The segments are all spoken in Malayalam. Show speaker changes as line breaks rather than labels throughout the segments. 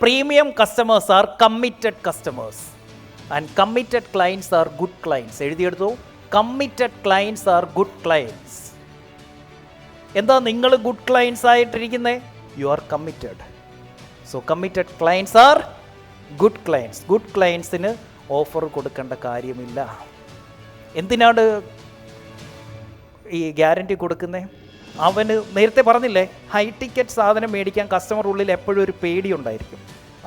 Premium customers are committed customers and committed clients are good clients. എഴുതിയെടുത്തു, committed clients are good clients. എന്താ നിങ്ങൾ ഗുഡ് ക്ലയൻസ് ആയിട്ടിരിക്കുന്നത്? You are committed. So committed clients are good clients. Good ക്ലയൻസിന് ഓഫർ കൊടുക്കേണ്ട കാര്യമില്ല. എന്തിനാണ് ഈ ഗ്യാരണ്ടി കൊടുക്കുന്നത്? അവന് നേരത്തെ പറഞ്ഞില്ലേ, ഹൈ ടിക്കറ്റ് സാധനം മേടിക്കാൻ കസ്റ്റമർ ഉള്ളിൽ എപ്പോഴും ഒരു പേടി ഉണ്ടായിരിക്കും.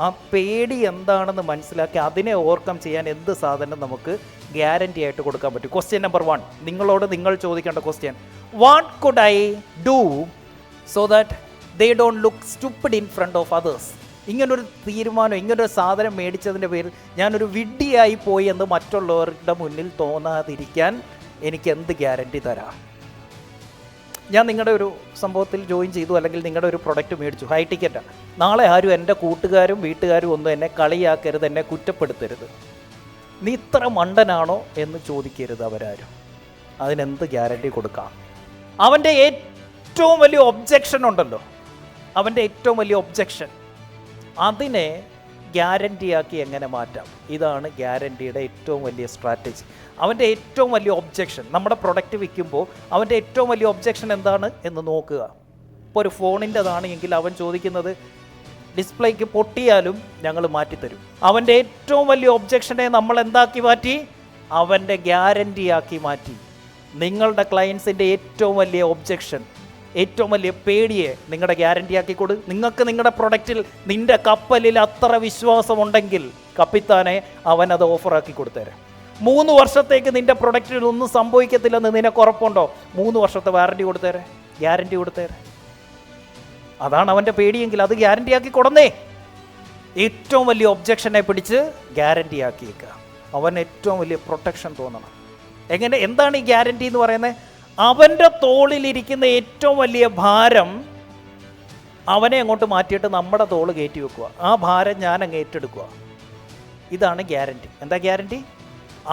ആ പേടി എന്താണെന്ന് മനസ്സിലാക്കി അതിനെ ഓവർകം ചെയ്യാൻ എന്ത് സാധനം നമുക്ക് ഗ്യാരണ്ടി ആയിട്ട് കൊടുക്കാൻ പറ്റും? ക്വസ്റ്റ്യൻ നമ്പർ 1, നിങ്ങളോട് നിങ്ങൾ ചോദിക്കേണ്ട question, what could I do so that they don't look stupid in front of others? ഇങ്ങനൊരു തീരുമാനം, ഇങ്ങനൊരു സാധനം മേടിച്ചതിൻ്റെ പേരിൽ ഞാനൊരു വിഡ്ഢിയായി പോയി എന്ന് മറ്റുള്ളവരുടെ മുന്നിൽ തോന്നാതിരിക്കാൻ എനിക്ക് എന്ത് ഗ്യാരണ്ടി തരാം? ഞാൻ നിങ്ങളുടെ ഒരു സംഭവത്തിൽ ജോയിൻ ചെയ്തു, അല്ലെങ്കിൽ നിങ്ങളുടെ ഒരു പ്രൊഡക്റ്റ് മേടിച്ചു, ഹൈ ടിക്കറ്റാണ്. നാളെ ആരും എൻ്റെ കൂട്ടുകാരും വീട്ടുകാരും ഒന്നും എന്നെ കളിയാക്കരുത്, എന്നെ കുറ്റപ്പെടുത്തരുത്. നീ ഇത്ര മണ്ടനാണോ എന്ന് ചോദിക്കരുത് അവരാരും. അതിനെന്ത് ഗ്യാരണ്ടി കൊടുക്കാം? അവൻ്റെ ഏറ്റവും വലിയ ഒബ്ജെക്ഷൻ ഉണ്ടല്ലോ, അവൻ്റെ ഏറ്റവും വലിയ ഒബ്ജെക്ഷൻ, അതിനെ ഗ്യാരണ്ടിയാക്കി എങ്ങനെ മാറ്റാം? ഇതാണ് ഗ്യാരണ്ടിയുടെ ഏറ്റവും വലിയ സ്ട്രാറ്റജി. അവൻ്റെ ഏറ്റവും വലിയ ഒബ്ജെക്ഷൻ, നമ്മുടെ പ്രൊഡക്റ്റ് വിൽക്കുമ്പോൾ അവൻ്റെ ഏറ്റവും വലിയ ഒബ്ജെക്ഷൻ എന്താണ് എന്ന് നോക്കുക. ഇപ്പോൾ ഒരു ഫോണിൻ്റെതാണ് എങ്കിൽ അവൻ ചോദിക്കുന്നത് ഡിസ്പ്ലേക്ക് പൊട്ടിയാലും ഞങ്ങൾ മാറ്റിത്തരും. അവൻ്റെ ഏറ്റവും വലിയ ഒബ്ജെക്ഷനെ നമ്മൾ എന്താക്കി മാറ്റി? അവൻ്റെ ഗ്യാരണ്ടിയാക്കി മാറ്റി. നിങ്ങളുടെ ക്ലയൻസിൻ്റെ ഏറ്റവും വലിയ ഒബ്ജെക്ഷൻ, ഏറ്റവും വലിയ പേടിയെ നിങ്ങളുടെ ഗ്യാരണ്ടിയാക്കി കൊടു. നിങ്ങൾക്ക് നിങ്ങളുടെ പ്രൊഡക്റ്റിൽ, നിൻ്റെ കപ്പലിൽ അത്ര വിശ്വാസമുണ്ടെങ്കിൽ കപ്പിത്താനെ അവൻ അത് ഓഫറാക്കി കൊടുത്തേരാം. 3 വർഷത്തേക്ക് നിൻ്റെ പ്രൊഡക്റ്റിൽ ഒന്നും സംഭവിക്കത്തില്ലെന്ന് നിനക്ക് ഉറപ്പുണ്ടോ? 3 വർഷത്തെ വാറണ്ടി കൊടുത്തേരെ, ഗ്യാരണ്ടി കൊടുത്തേരെ. അതാണ് അവൻ്റെ പേടിയെങ്കിൽ അത് ഗ്യാരണ്ടിയാക്കി കൊടുന്നേ. ഏറ്റവും വലിയ ഒബ്ജെക്ഷനെ പിടിച്ച് ഗ്യാരണ്ടിയാക്കിയേക്കുക. അവൻ ഏറ്റവും വലിയ പ്രൊട്ടക്ഷൻ തോന്നണം. എങ്ങനെ, എന്താണ് ഈ ഗ്യാരണ്ടി എന്ന് പറയുന്നത്? അവൻ്റെ തോളിലിരിക്കുന്ന ഏറ്റവും വലിയ ഭാരം അവനെ അങ്ങോട്ട് മാറ്റിയിട്ട് നമ്മുടെ തോള് കയറ്റി വെക്കുക. ആ ഭാരം ഞാൻ അങ്ങ് ഏറ്റെടുക്കുക. ഇതാണ് ഗ്യാരണ്ടി. എന്താ ഗ്യാരണ്ടി?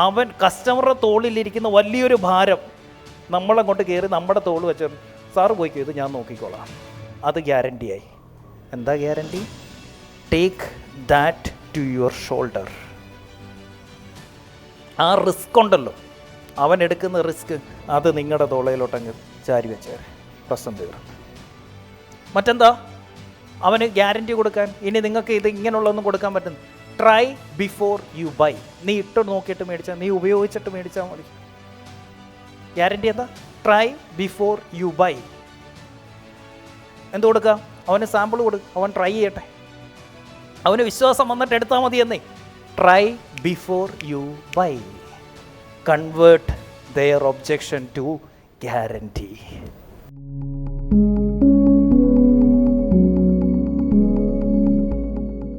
അവൻ കസ്റ്റമറുടെ തോളിലിരിക്കുന്ന വലിയൊരു ഭാരം നമ്മളങ്ങോട്ട് കയറി നമ്മുടെ തോള് വെച്ച്, സാറ് പോയിക്കോ, ഇത് ഞാൻ നോക്കിക്കോളാം. അത് ഗ്യാരണ്ടിയായി. എന്താ guarantee? Take that to your shoulder. ആ റിസ്ക് ഉണ്ടല്ലോ, അവൻ എടുക്കുന്ന റിസ്ക്, അത് നിങ്ങളുടെ തോളയിലോട്ടങ്ങ് ചാരി വെച്ചേരെ, പ്രശ്നം തീർന്നു. മറ്റെന്താ അവന് ഗ്യാരണ്ടി കൊടുക്കാൻ? ഇനി നിങ്ങൾക്ക് ഇത് ഇങ്ങനെയുള്ളതൊന്നും കൊടുക്കാൻ പറ്റുന്നു. Try before you buy. നീ ഇട്ട് നോക്കിയിട്ട് മേടിച്ചാൽ, നീ ഉപയോഗിച്ചിട്ട് മേടിച്ചാൽ മതി. ഗ്യാരണ്ടി എന്താ? Try before you buy. എന്ത് കൊടുക്കുക? അവന് സാമ്പിൾ കൊടുക്കുക, അവൻ ട്രൈ ചെയ്യട്ടെ. അവന് വിശ്വാസം വന്നിട്ട് എടുത്താൽ മതി എന്നേ. Try before you buy. Convert their objection to guarantee.